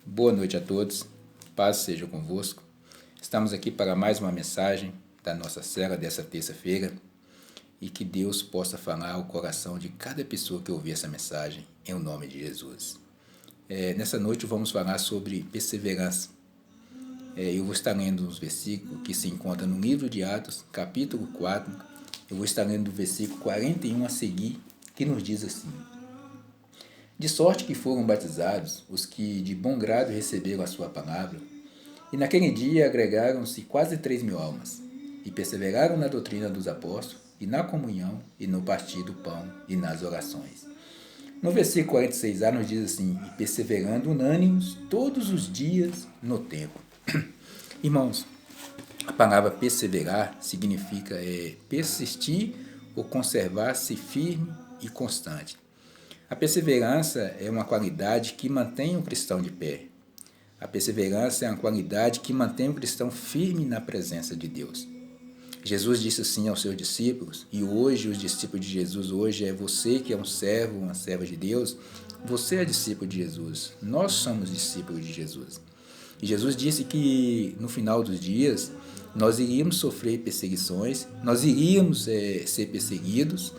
Boa noite a todos, paz seja convosco. Estamos aqui para mais uma mensagem da nossa série dessa terça-feira e que Deus possa falar ao coração de cada pessoa que ouvir essa mensagem, em nome de Jesus. Nessa noite vamos falar sobre perseverança. Eu vou estar lendo uns versículos que se encontram no livro de Atos, capítulo 4. Eu vou estar lendo o versículo 41 a seguir, que nos diz assim: De sorte que foram batizados os que de bom grado receberam a sua palavra, e naquele dia agregaram-se quase 3.000 almas, e perseveraram na doutrina dos apóstolos, e na comunhão, e no partir do pão, e nas orações. No versículo 46a nos diz assim: e perseverando unânimes todos os dias no templo. Irmãos, a palavra perseverar significa persistir ou conservar-se firme e constante. A perseverança é uma qualidade que mantém o cristão de pé. A perseverança é uma qualidade que mantém o cristão firme na presença de Deus. Jesus disse assim aos seus discípulos, e hoje os discípulos de Jesus, hoje é você que é um servo, uma serva de Deus, você é discípulo de Jesus, nós somos discípulos de Jesus. E Jesus disse que no final dos dias nós iríamos sofrer perseguições, nós iríamos ser perseguidos.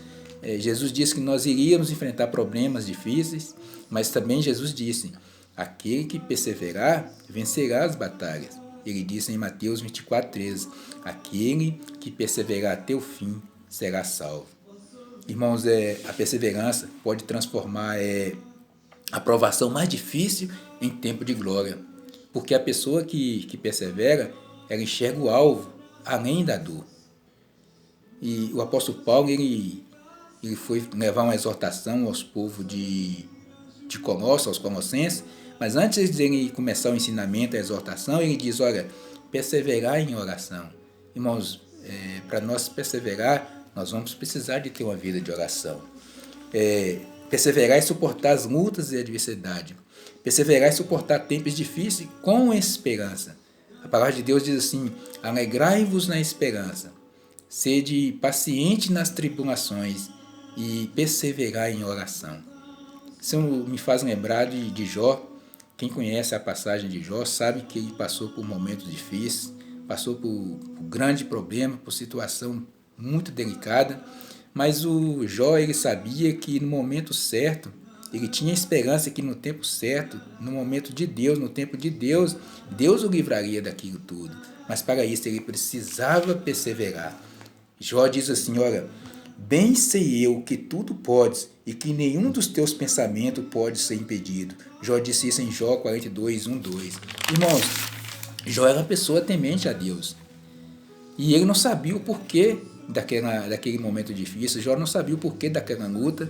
Jesus disse que nós iríamos enfrentar problemas difíceis, mas também Jesus disse: aquele que perseverar vencerá as batalhas. Ele disse em Mateus 24:13: aquele que perseverar até o fim será salvo. Irmãos, a perseverança pode transformar a provação mais difícil em tempo de glória, porque a pessoa que persevera, ela enxerga o alvo além da dor. E o apóstolo Paulo, ele foi levar uma exortação aos povos de Colossos, aos colossenses, mas antes de ele começar o ensinamento, a exortação, ele diz: olha, perseverar em oração. Irmãos, para nós perseverar, nós vamos precisar de ter uma vida de oração. Perseverar e suportar as lutas e a adversidade. Perseverar e suportar tempos difíceis com esperança. A palavra de Deus diz assim: alegrai-vos na esperança, sede paciente nas tribulações e perseverar em oração. Isso me faz lembrar de Jó. Quem conhece a passagem de Jó sabe que ele passou por momentos difíceis, passou por grande problema, por situação muito delicada, mas o Jó, ele sabia que no momento certo, ele tinha esperança que no tempo certo, no momento de Deus, no tempo de Deus, Deus o livraria daquilo tudo. Mas para isso ele precisava perseverar. Jó diz assim: olha, bem sei eu que tudo podes e que nenhum dos teus pensamentos pode ser impedido. Jó disse isso em Jó 42, 1, 2. Irmãos, Jó era uma pessoa temente a Deus. E ele não sabia o porquê daquele momento difícil. Jó não sabia o porquê daquela luta,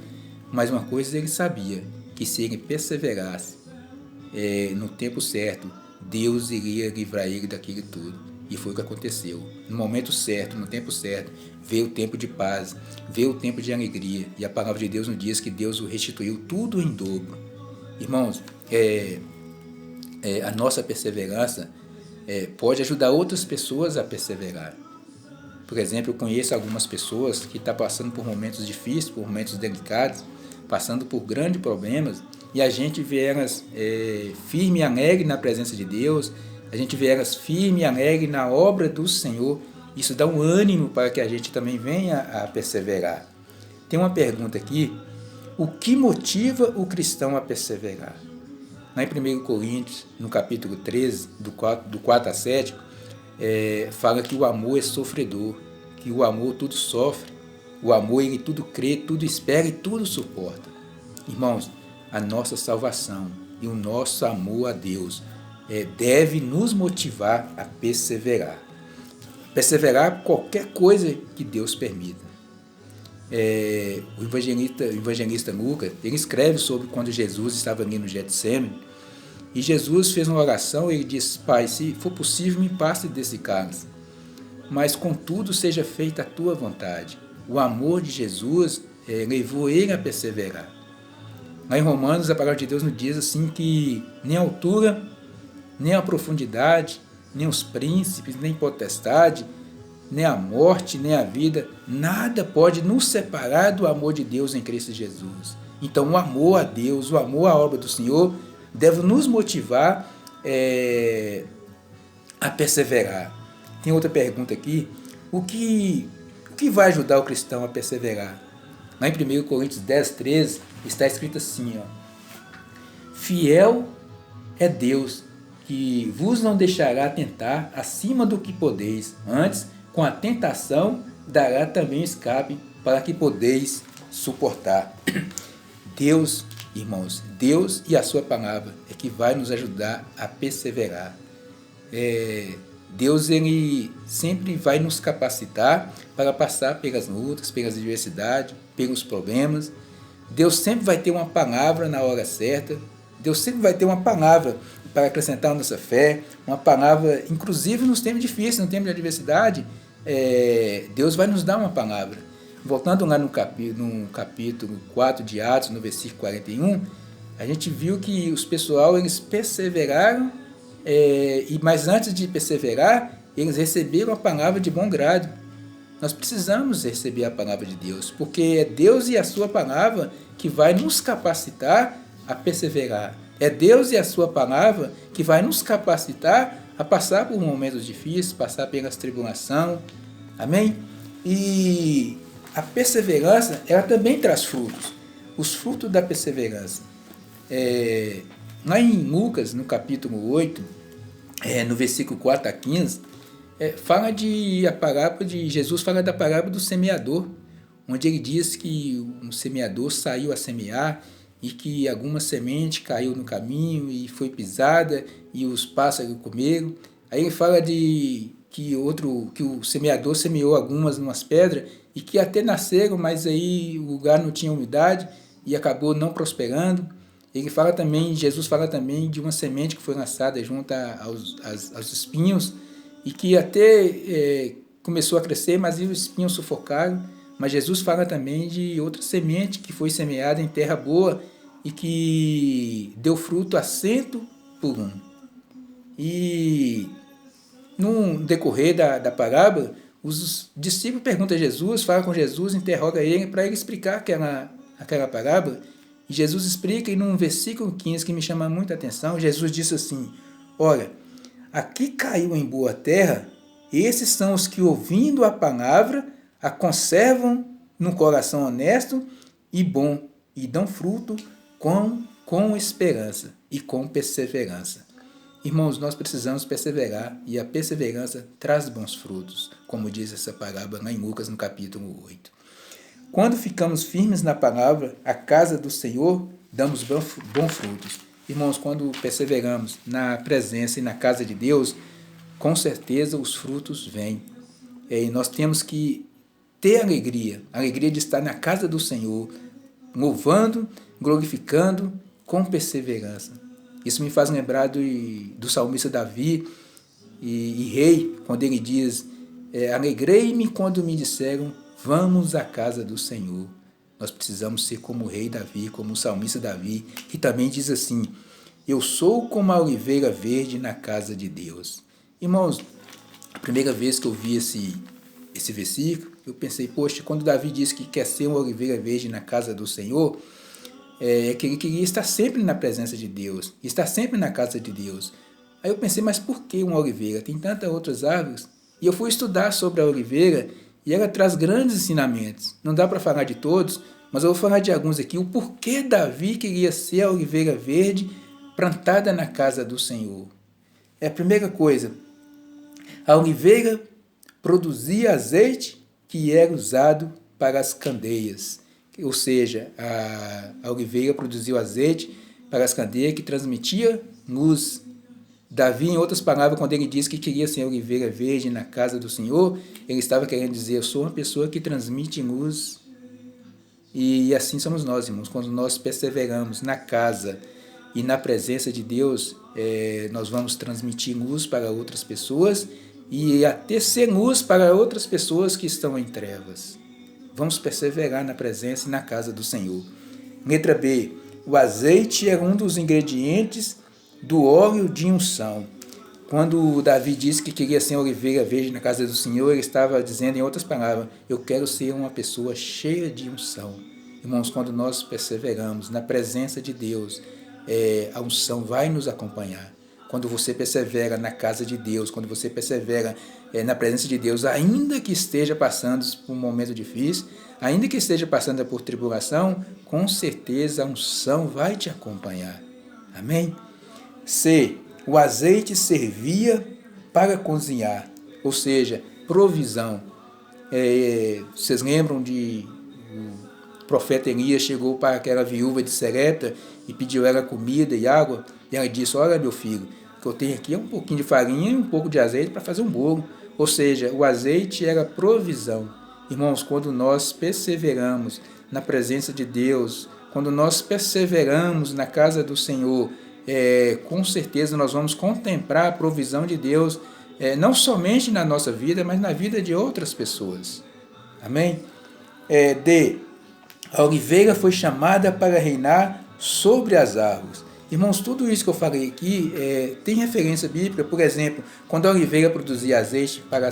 mas uma coisa ele sabia, que se ele perseverasse no tempo certo, Deus iria livrar ele daquilo tudo. E foi o que aconteceu. No momento certo, no tempo certo, veio o tempo de paz, veio o tempo de alegria. E a palavra de Deus nos diz que Deus o restituiu tudo em dobro. Irmãos, a nossa perseverança pode ajudar outras pessoas a perseverar. Por exemplo, eu conheço algumas pessoas que estão passando por momentos difíceis, por momentos delicados, passando por grandes problemas, e a gente vê elas firme e alegre na presença de Deus, a gente vê elas firme e alegre na obra do Senhor. Isso dá um ânimo para que a gente também venha a perseverar. Tem uma pergunta aqui: o que motiva o cristão a perseverar? Lá em 1 Coríntios, no capítulo 13, do 4 a 7, fala que o amor é sofredor, que o amor tudo sofre, o amor ele tudo crê, tudo espera e tudo suporta. Irmãos, a nossa salvação e o nosso amor a Deus deve nos motivar a perseverar. Perseverar qualquer coisa que Deus permita. O evangelista Lucas, ele escreve sobre quando Jesus estava ali no Getsêmani, e Jesus fez uma oração e ele disse: Pai, se for possível, me passe desse cálice, mas contudo seja feita a tua vontade. O amor de Jesus levou ele a perseverar. Lá em Romanos, a palavra de Deus nos diz assim que nem a altura, nem a profundidade, nem os príncipes, nem potestade, nem a morte, nem a vida, nada pode nos separar do amor de Deus em Cristo Jesus. Então, o amor a Deus, o amor à obra do Senhor, deve nos motivar a perseverar. Tem outra pergunta aqui. O que vai ajudar o cristão a perseverar? Lá em 1 Coríntios 10, 13, está escrito assim, ó: fiel é Deus, que vos não deixará tentar acima do que podeis, antes, com a tentação, dará também escape, para que podeis suportar. Deus, irmãos, Deus e a sua palavra é que vai nos ajudar a perseverar. Deus, ele sempre vai nos capacitar para passar pelas lutas, pelas adversidades, pelos problemas. Deus sempre vai ter uma palavra na hora certa. Deus sempre vai ter uma palavra para acrescentar a nossa fé, uma palavra, inclusive nos tempos difíceis, no tempo de adversidade, Deus vai nos dar uma palavra. Voltando lá no capítulo 4 de Atos, no versículo 41, a gente viu que os pessoal, eles perseveraram, mas antes de perseverar, eles receberam a palavra de bom grado. Nós precisamos receber a palavra de Deus, porque é Deus e a sua palavra que vai nos capacitar a perseverar. É Deus e a sua palavra que vai nos capacitar a passar por momentos difíceis, passar pelas tribulações. Amém? E a perseverança, ela também traz frutos. Os frutos da perseverança. Lá em Lucas, no capítulo 8, no versículo 4 a 15, fala a parábola de Jesus, fala da parábola do semeador, onde ele diz que um semeador saiu a semear e que alguma semente caiu no caminho e foi pisada e os pássaros comeram. Aí ele fala que o semeador semeou algumas numas pedras e que até nasceram, mas aí o lugar não tinha umidade e acabou não prosperando. Jesus fala também de uma semente que foi lançada junto aos espinhos e que até começou a crescer, mas os espinhos sufocaram. Mas Jesus fala também de outra semente que foi semeada em terra boa e que deu fruto a 100 por 1. E no decorrer da parábola, os discípulos perguntam a Jesus, falam com Jesus, interrogam ele para ele explicar aquela parábola. E Jesus explica, e num versículo 15 que me chama muita atenção, Jesus disse assim: olha, aqui caiu em boa terra, esses são os que, ouvindo a palavra, a conservam no coração honesto e bom, e dão fruto com esperança e com perseverança. Irmãos, nós precisamos perseverar, e a perseverança traz bons frutos, como diz essa parábola lá em Lucas, no capítulo 8. Quando ficamos firmes na palavra, a casa do Senhor, damos bons frutos. Irmãos, quando perseveramos na presença e na casa de Deus, com certeza os frutos vêm. E nós temos que ter alegria de estar na casa do Senhor, louvando, glorificando com perseverança. Isso me faz lembrar do salmista Davi e rei, quando ele diz: alegrei-me quando me disseram, vamos à casa do Senhor. Nós precisamos ser como o rei Davi, como o salmista Davi, que também diz assim: eu sou como a oliveira verde na casa de Deus. Irmãos, a primeira vez que eu vi esse versículo, eu pensei, poxa, quando Davi diz que quer ser uma oliveira verde na casa do Senhor, que ele queria estar sempre na presença de Deus, estar sempre na casa de Deus. Aí eu pensei, mas por que uma oliveira? Tem tantas outras árvores. E eu fui estudar sobre a oliveira e ela traz grandes ensinamentos. Não dá para falar de todos, mas eu vou falar de alguns aqui. O porquê Davi queria ser a oliveira verde plantada na casa do Senhor. A primeira coisa, a oliveira produzia azeite que era usado para as candeias. Ou seja, a oliveira produzia o azeite para as candeias que transmitia luz. Davi, em outras palavras, quando ele disse que queria ser oliveira verde na casa do Senhor, ele estava querendo dizer: eu sou uma pessoa que transmite luz. E assim somos nós, irmãos. Quando nós perseveramos na casa e na presença de Deus, nós vamos transmitir luz para outras pessoas e até ser luz para outras pessoas que estão em trevas. Vamos perseverar na presença e na casa do Senhor. Letra B. O azeite era um dos ingredientes do óleo de unção. Quando Davi disse que queria ser oliveira verde na casa do Senhor, ele estava dizendo, em outras palavras, eu quero ser uma pessoa cheia de unção. Irmãos, quando nós perseveramos na presença de Deus, a unção vai nos acompanhar. Quando você persevera na casa de Deus, quando você persevera na presença de Deus, ainda que esteja passando por um momento difícil, ainda que esteja passando por tribulação, com certeza a unção vai te acompanhar. Amém? C. O azeite servia para cozinhar, ou seja, provisão. Vocês lembram de o profeta Elias chegou para aquela viúva de Serepta e pediu ela comida e água, e ela disse: olha, meu filho, o que eu tenho aqui é um pouquinho de farinha e um pouco de azeite para fazer um bolo. Ou seja, o azeite era provisão. Irmãos, quando nós perseveramos na presença de Deus, quando nós perseveramos na casa do Senhor, com certeza nós vamos contemplar a provisão de Deus, não somente na nossa vida, mas na vida de outras pessoas. Amém? D. A oliveira foi chamada para reinar sobre as árvores. Irmãos, tudo isso que eu falei aqui tem referência bíblica. Por exemplo, quando a oliveira produzia azeite para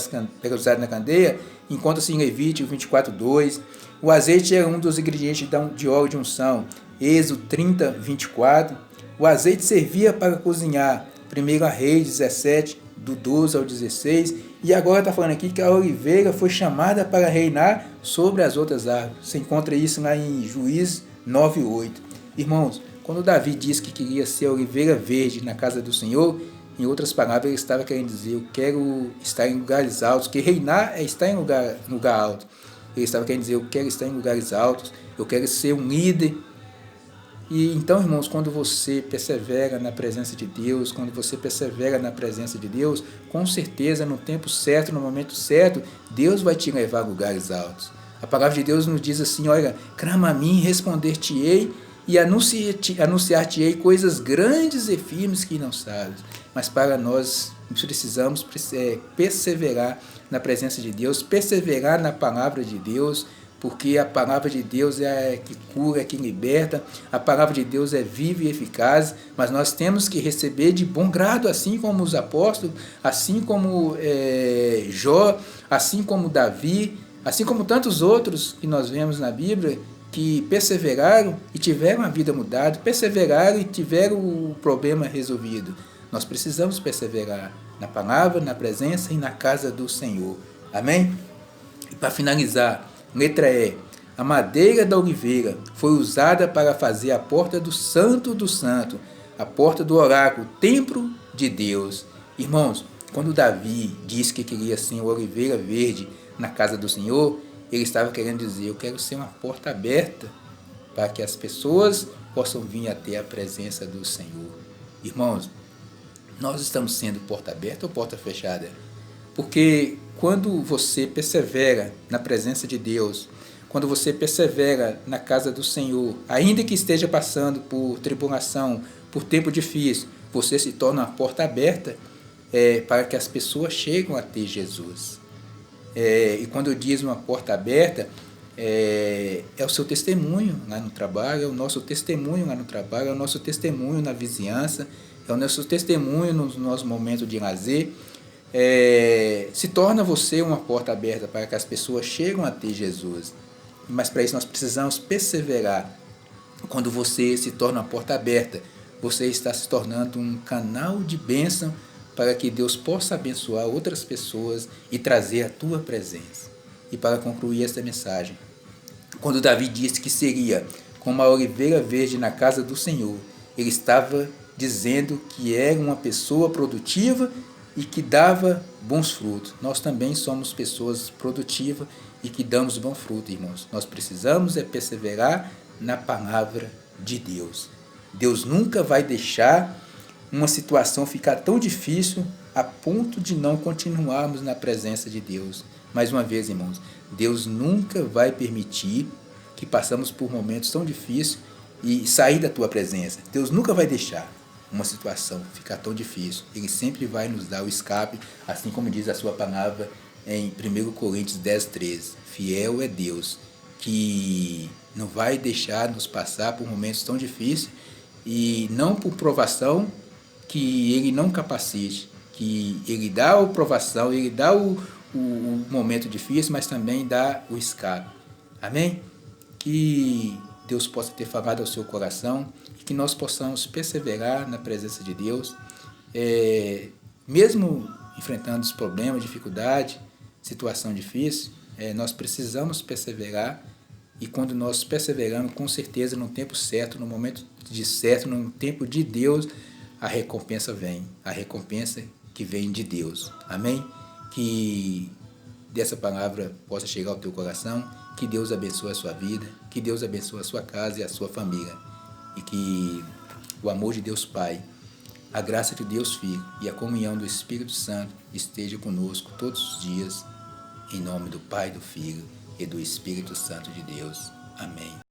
usar na candeia, encontra-se em Levítico 24:2. O azeite era um dos ingredientes de óleo de unção. Êxodo 30:24. O azeite servia para cozinhar. 1 Reis 17, do 12 ao 16. E agora está falando aqui que a oliveira foi chamada para reinar sobre as outras árvores. Você encontra isso lá em Juízes 9:8. Irmãos, quando Davi disse que queria ser a oliveira verde na casa do Senhor, em outras palavras, ele estava querendo dizer: eu quero estar em lugares altos, que reinar é estar em lugar alto. Ele estava querendo dizer: eu quero estar em lugares altos, eu quero ser um líder. E então, irmãos, quando você persevera na presença de Deus, quando você persevera na presença de Deus, com certeza, no tempo certo, no momento certo, Deus vai te levar a lugares altos. A palavra de Deus nos diz assim: olha, clama a mim, responder-te-ei, e anunciar-te-ei coisas grandes e firmes que não sabes. Mas para nós precisamos perseverar na presença de Deus, perseverar na palavra de Deus, porque a palavra de Deus é que cura, é que liberta, a palavra de Deus é viva e eficaz, mas nós temos que receber de bom grado, assim como os apóstolos, assim como Jó, assim como Davi, assim como tantos outros que nós vemos na Bíblia, que perseveraram e tiveram a vida mudada, perseveraram e tiveram o problema resolvido. Nós precisamos perseverar na palavra, na presença e na casa do Senhor. Amém? E para finalizar, letra E. A madeira da oliveira foi usada para fazer a porta do Santo do Santo, a porta do oráculo, templo de Deus. Irmãos, quando Davi disse que queria ser uma oliveira verde na casa do Senhor, ele estava querendo dizer: eu quero ser uma porta aberta para que as pessoas possam vir até a presença do Senhor. Irmãos, nós estamos sendo porta aberta ou porta fechada? Porque quando você persevera na presença de Deus, quando você persevera na casa do Senhor, ainda que esteja passando por tribulação, por tempo difícil, você se torna uma porta aberta para que as pessoas cheguem até Jesus. E quando eu digo uma porta aberta, é o seu testemunho lá no trabalho, é o nosso testemunho lá no trabalho, é o nosso testemunho na vizinhança, é o nosso testemunho nos nossos momentos de lazer. Se torna você uma porta aberta para que as pessoas cheguem até Jesus. Mas para isso nós precisamos perseverar. Quando você se torna uma porta aberta, você está se tornando um canal de bênção para que Deus possa abençoar outras pessoas e trazer a tua presença. E para concluir esta mensagem, quando Davi disse que seria como a oliveira verde na casa do Senhor, ele estava dizendo que era uma pessoa produtiva e que dava bons frutos. Nós também somos pessoas produtivas e que damos bom fruto, irmãos. Nós precisamos perseverar na palavra de Deus. Deus nunca vai deixar uma situação ficar tão difícil a ponto de não continuarmos na presença de Deus. Mais uma vez, irmãos, Deus nunca vai permitir que passamos por momentos tão difíceis e sair da tua presença. Deus nunca vai deixar uma situação ficar tão difícil. Ele sempre vai nos dar o escape, assim como diz a sua palavra em 1 Coríntios 10:13. Fiel é Deus, que não vai deixar nos passar por momentos tão difíceis e não por provação que Ele não capacite, que Ele dá a provação, Ele dá o momento difícil, mas também dá o escape. Amém? Que Deus possa ter falado ao seu coração e que nós possamos perseverar na presença de Deus, mesmo enfrentando os problemas, dificuldade, situação difícil, nós precisamos perseverar, e quando nós perseveramos, com certeza, no tempo certo, no momento certo, no tempo de Deus, a recompensa vem, a recompensa que vem de Deus. Amém? Que dessa palavra possa chegar ao teu coração, que Deus abençoe a sua vida, que Deus abençoe a sua casa e a sua família, e que o amor de Deus Pai, a graça de Deus Filho e a comunhão do Espírito Santo esteja conosco todos os dias, em nome do Pai, do Filho e do Espírito Santo de Deus. Amém.